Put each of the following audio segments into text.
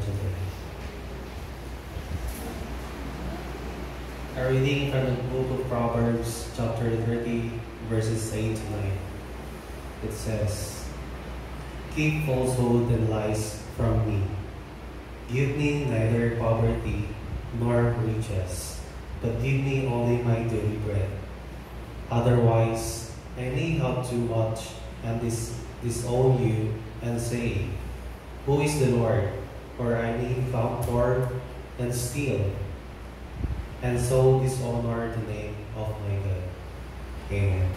today. A reading from the book of Proverbs, chapter 30, verses 8 to 9. It says, "Keep falsehood and lies from me. Give me neither poverty nor riches, but give me only my daily bread. Otherwise, I may have too much and disown you and say, Who is the Lord? Or I may come forth and steal, and so dishonor the name of my God." Amen.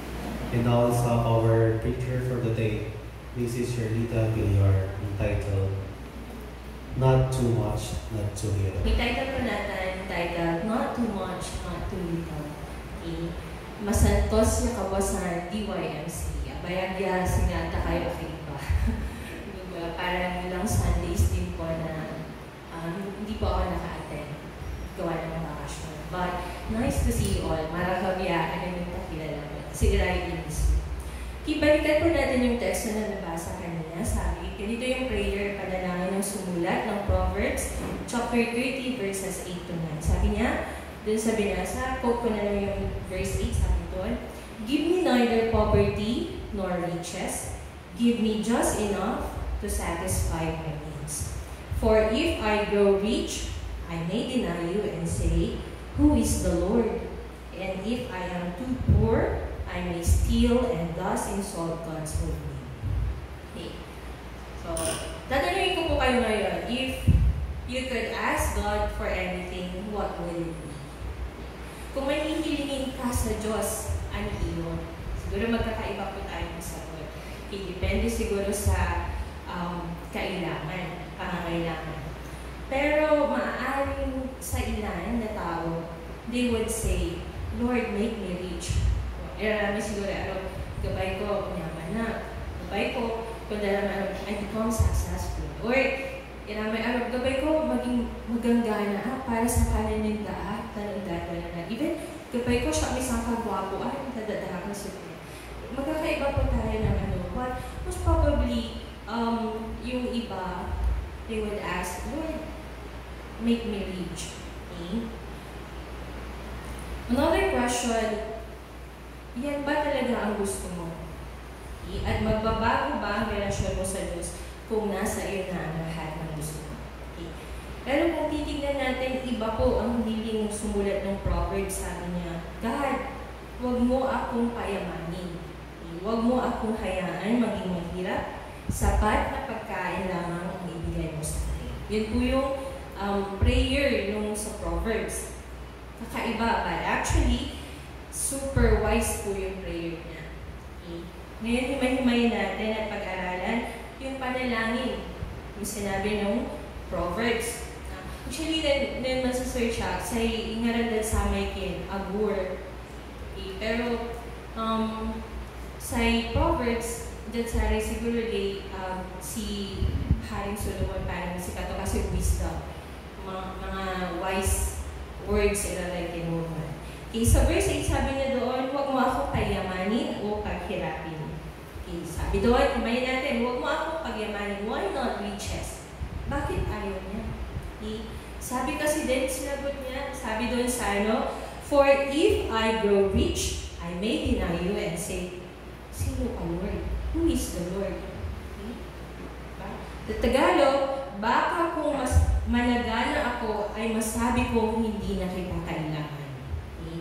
And now let's have our preacher for the day. This is Sherlita Villar, entitled, Not Too Much, Not Too Little. May title po natin, titled, Not Too Much, Not Too Little. Okay. Masantos na kawasan, DYMC. Bayagya, singata kayo akiba. Diba? Parang ilang Sundays din po na hindi po ako naka-attend. Gawa ng bakasyon. But nice to see you all. Marakabya, ano yung kakilala mo. Si Rai Ins. Ibalikan po natin yung text na nabasa kanina. Sabi, ganito yung prayer, panalangin ng sumulat ng Proverbs, chapter 30, verses 8 to 9. Sabi niya, dun sa binasa, quote ko na lang yung verse 8, sabi doon, "Give me neither poverty nor riches. Give me just enough to satisfy my needs. For if I grow rich, I may deny you and say, Who is the Lord? And if I am too poor, I may steal and thus insult God's holy name." Okay. So, tatanungin ko po kayo ngayon, if you could ask God for anything, what would it be? Kung may hihilingin ka sa Diyos, ano iyon? Siguro magkakaiba po tayo ng sagot. Depende siguro sa kailangan, pangangailangan. Pero maaaring sa ilan na tao, they would say, Lord, make me rich. Marami siguro, gabay ko, mayaman na. Gabay ko, kung dalaman, I become successful. Or, gabay ko, maging maganggana para sa kanan ng daan, na. Even, gabay ko siya, may isang kagwapo, nadadaka ko sa magkakaiba po tayo ng but most probably, yung iba, they would ask, Lord, make me rich. Okay? Another question, yan ba talaga ang gusto mo? Okay? At magbabago ba ang relasyon mo sa Diyos kung nasa iyo na ang lahat ng gusto mo? Okay? Pero kung titignan natin, iba po ang hiling sumulat ng Proverbs. Sabi niya, God, huwag mo akong payamanin. Huwag mo akong hayaan maging mahirap, sapat na pagkain lamang ang ibigay mo sa akin. Yun po yung prayer nung sa Proverbs. Kakaiba, but actually, super wise po yung prayer niya. Okay. Ngayon, himay-himayin natin at pag-aralan yung panalangin, yung sinabi ng Proverbs. Actually, then masasearch siya, sa ingaran sa may kin, agur. Okay. Pero, sa Proverbs, dyan sa siguro si Haring Solomon parang si Kato kasi wisdom. Mga wise words ilalagay din mo. Okay, sa verse 8, sabi niya doon, huwag mo akong pagyamanin o paghirapin. Okay, sabi doon, imayin natin, huwag mo akong pagyamanin. Why not riches? Bakit ayaw niya? Okay, sabi kasi din, sinagot niya, sabi doon sa For if I grow rich, I may deny you and say, Sino ang Lord? Who is the Lord? Okay? The Tagalog, baka kung mas managana ako, ay masabi kong hindi na kita kailangan. Okay?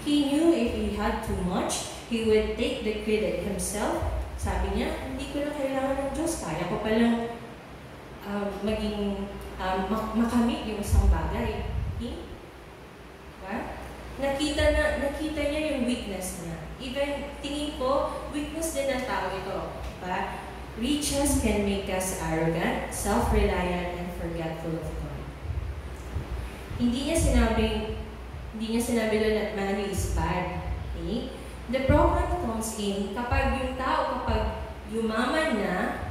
He knew if he had too much, he would take the credit himself. Sabi niya, hindi ko na kailangan ng Diyos. Kaya ko palang makamit yung isang bagay. Okay? Diba? Nakita niya yung weakness niya. Even, tingin ko, weakness din ng tao ito. Diba? Riches can make us arrogant, self-reliant, and forgetful of God. Hindi niya sinabi doon that money is bad. Okay? The problem comes in, kapag yung tao, kapag yumaman na,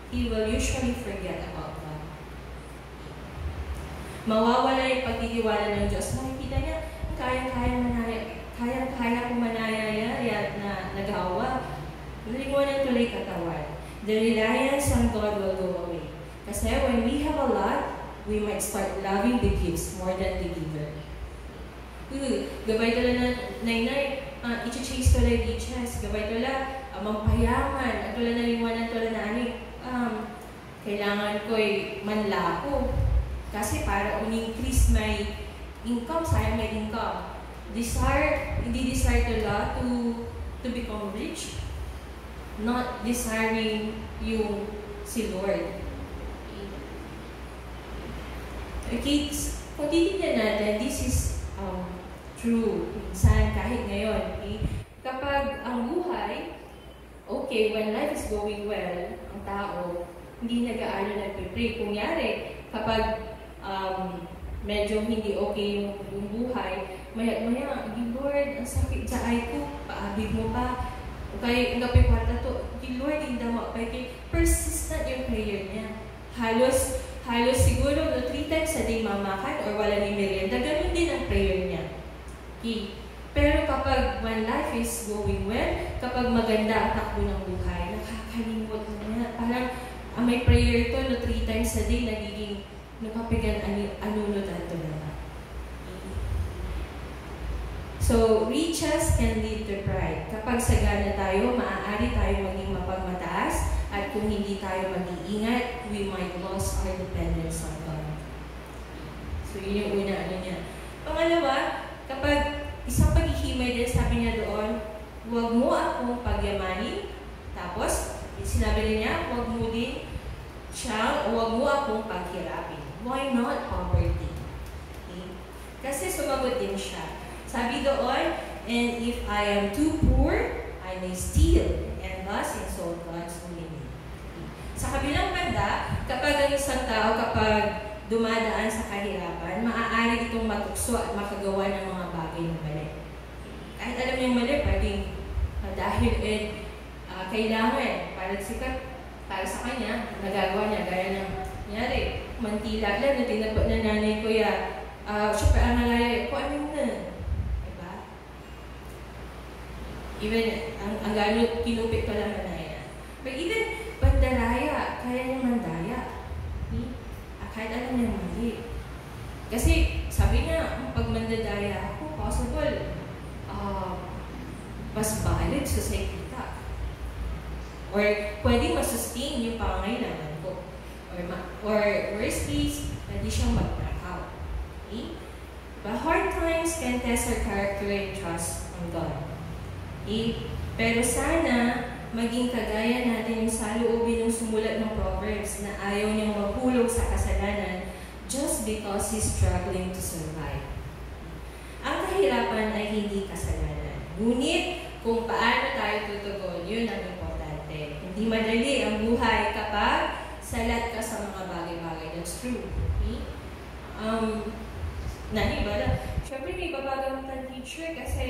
he will usually forget about God. Mawawala yung pagtitiwala ng Diyos. Makikita niya, kaya kung manayaya na nagawa, nalingunan tuloy katawan. The reliance on God will go away. Kasi when we have a lot, we might start loving the gifts more than the giver. Gabay tala na, nainay, i-chase tala riches, gabay tala, mampayaman, at tala na liwanan tala na kailangan ko'y manlako. Kasi para un-increase my income, sayang may income. Hindi desire tala to become rich, not desiring yung si Lord. Okay, kung titignan natin, this is true. Minsan, kahit ngayon, okay? Kapag ang buhay, okay, when life is going well, ang tao, hindi nag-aano nagpipray. Kunyari, kapag medyo hindi okay yung buhay, maya-maya, Lord, ang sakit sa ay ko, paabig mo pa. Okay, ang kapipata to, Lord, hindi mo pa. Persistent yung prayer niya. Halos siguro 3 times a day mamakan or wala ni merienda, ganun din ang prayer niya. Okay. Pero kapag when life is going well, kapag maganda ang takbo ng buhay, nakakalimot mo na. Parang may prayer to 3 times a day, nagiging nakapigan anunod ato na. So, riches can lead to pride. Kapag sagana tayo, maaari tayo maging mapagmataas, at kung hindi tayo mag-iingat, we might lose our dependence on God. So, yun yung una niya. Pangalawa, kapag isang paghihimay din, sabi niya doon, huwag mo akong pagyamanin. Tapos, sinabi niya, huwag mo akong paghirapin. Why not poverty? Okay? Kasi sumagot din siya. Sabi doon, and if I am too poor, I may steal, and thus insult God's holy name. Sa kabilang banda, kapag ang isang tao, kapag dumadaan sa kahirapan, maaari itong matukso at makagawa ng mga bagay na mali. Kahit alam niyo yung mali, pwedeng dahil kailangan para sikat para sa kanya, nagagawa niya, gaya ng nangyari, Mantila, na tinapot na nanay ko syempre ang nalaya ko, diba? Even, ang gano'n, kinupit pa lang manaya. But even, pandaraya, kaya niya mandaya. Kahit alam niya mali. Kasi, sabi niya, pag mandadaya ako, possible, mas valid sa kita. Or, pwede masustain yung pangangailangan ko. Or worst case, pwede siyang mag-blackout. Okay? But hard times can test our character and trust on God. Okay? Pero sana, maging kagaya natin yung saloobin ng sumulat ng Proverbs na ayaw niyang mahulog sa kasalanan just because he's struggling to survive. Ang kahirapan ay hindi kasalanan. Ngunit, kung paano tayo tutugon, yun ang importante. Hindi madali ang buhay kapag salat ka sa mga bagay-bagay. That's true. Okay? Siyempre may babagang teacher kasi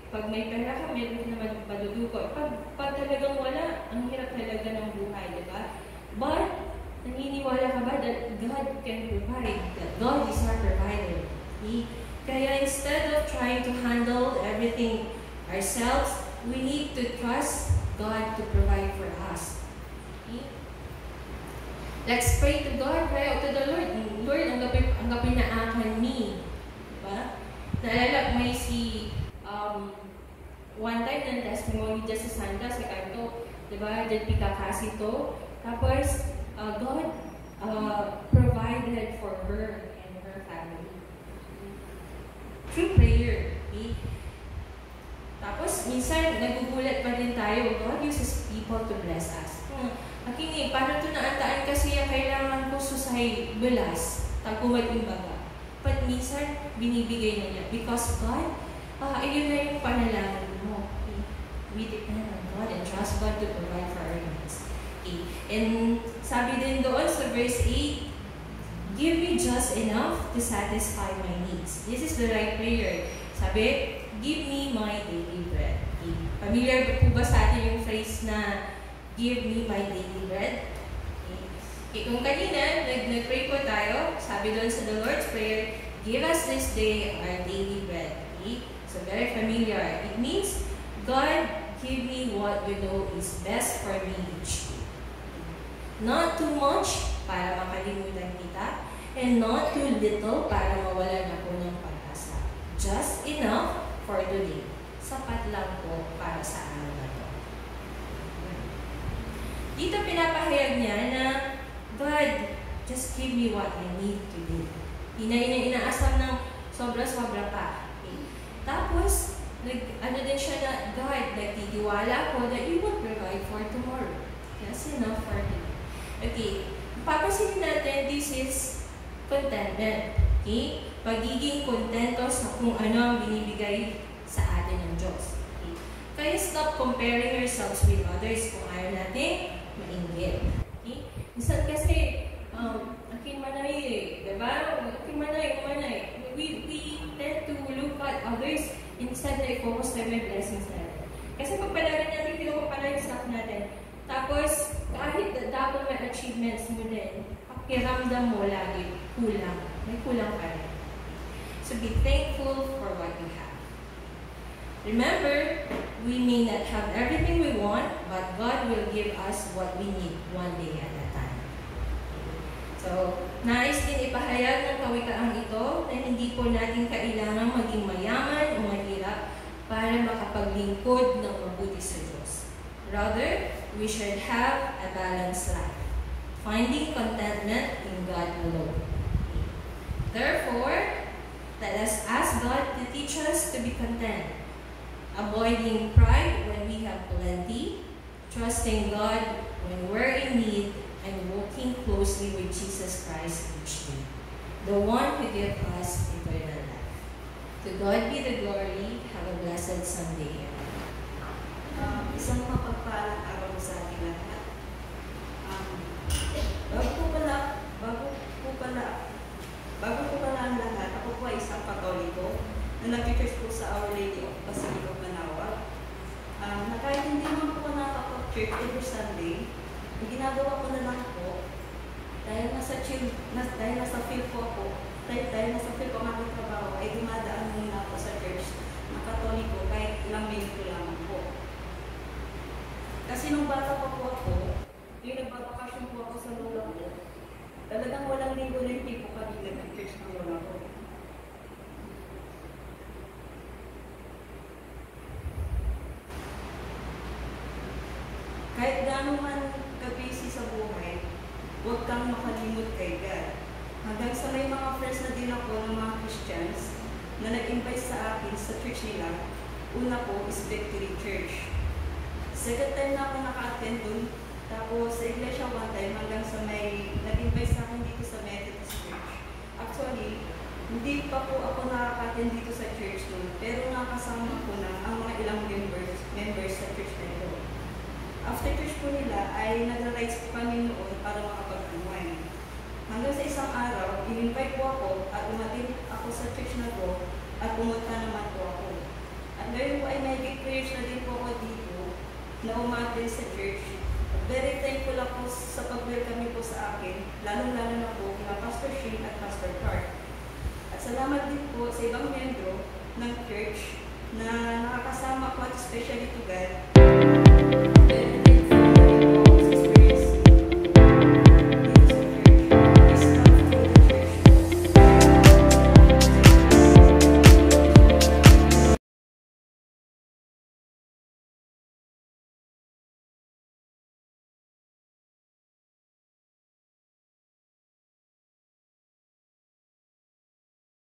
pag may pera ka, meron ka naman madudukot. Pag talagang wala, ang hirap talaga ng buhay, di ba? But, naniniwala ka ba that God can provide? That God is our provider? Okay? Kaya instead of trying to handle everything ourselves, we need to trust God to provide for us. Okay? Let's pray to God, cry out to the Lord. Lord, ang kapinaakan ni. Diba? Naalala, may one time ng testimony dyan sa Santa, sa kanto, diba, dyan pikakasi to. Tapos, God provided for her and her family. Through prayer. Okay? Tapos, minsan, nagugulat pa din tayo, God uses people to bless us. Akini, paano ito naantaan kasi yung kailangan ko susay belas, tagumad imbaga. But minsan, binibigay na niya. Because God, ayun na yung panalangin mo. Okay? We depend on God and trust God to provide for our needs. Okay? And sabi din doon sa verse 8, give me just enough to satisfy my needs. This is the right prayer. Sabi, give me my daily bread. Okay? Familiar po ba sa atin yung phrase na give me my daily bread? Okay, kung kanina, nag-pray po tayo, sabi doon sa the Lord's Prayer, give us this day our daily bread. Okay? So, very familiar. It means, God, give me what you know is best for me each day. Not too much para makalimutan kita, and not too little para mawalan ako ng pag-asa. Just enough for today. Sapat lang po para sa araw na to. Dito pinapahayag niya na, God, just give me what I need to do. Inaasam ng sobra-sobra pa. Okay. Tapos, ano din siya na, God, nagtitiwala ko that you will provide for tomorrow. That's enough for today. Okay. Papasin natin, this is contentment. Okay? Pagiging kontento sa kung ano ang binibigay sa atin ng Diyos. Okay? Kaya stop comparing yourselves with others kung ayaw natin mainggit. Okay? Minsan kasi, akin manay eh. Diba? Akin manay, umanay. We tend to look at others instead na i-focus tayo may blessings natin. Kasi pagpalagan natin, pinapapala yung stuff natin. Tapos, kahit dapat may achievements mo din, pakiramdam mo lagi, kulang. May kulang pa rin. So be thankful for what you have. Remember, we may not have everything we want, but God will give us what we need one day at a time. So, nais din ipahayag ng kawikaang ito na hindi po natin kailangan maging mayaman o mahirap para makapaglingkod ng mabuti sa Diyos. Rather, we should have a balanced life, finding contentment in God alone. Therefore, let us ask God to teach us to be content, avoiding pride when we have plenty, trusting God when we're in need, and walking closely with Jesus Christ each day, the one who gives us eternal life. To God be the glory. Have a blessed Sunday. Isang mapagpalang araw sa ating lahat. Bago ko pala ang lahat, ako po ay isang Katoliko na nag-church po sa Our Lady of Basilica of Manaoag. Na kahit hindi naman po nakaka-church every Sunday, ang ginagawa ko na lang po, dahil nasa field po ako, dahil nasa field po ang aking trabaho, ay dumadaan muna ako sa church na Katoliko kahit ilang minuto lamang po. Kasi nung bata pa po ako, yung nagbabakasyon po ako sa lola ko, talagang walang linggo na hindi po kami nag-church ng lola ko. Kahit gano'n man ka-busy sa buhay, huwag kang makalimot kay God. Hanggang sa may mga friends na din ako ng mga Christians na nag-invite sa akin sa church nila, una po is Victory Church. Second time na ako naka-attend dun, tapos sa iglesia one time hanggang sa may nag-invite sa akin dito sa Methodist Church. Actually, hindi pa po ako nakaka-attend dito sa church dun, pero nakasama ko na ang mga ilang members sa church na ito. After church po nila ay nagra-rides po kami noon para makapag-unwind. Hanggang sa isang araw, in-invite po ako at umatin ako sa church na to at pumunta naman po ako. At ngayon po ay may big prayers na din po ako dito na umatin sa church. Very thankful ako sa pag-welcome po sa akin, lalong-lalo na po kina Pastor Shane at Pastor Clark. At salamat din po sa ibang membro ng church na nakakasama ko at especially to God.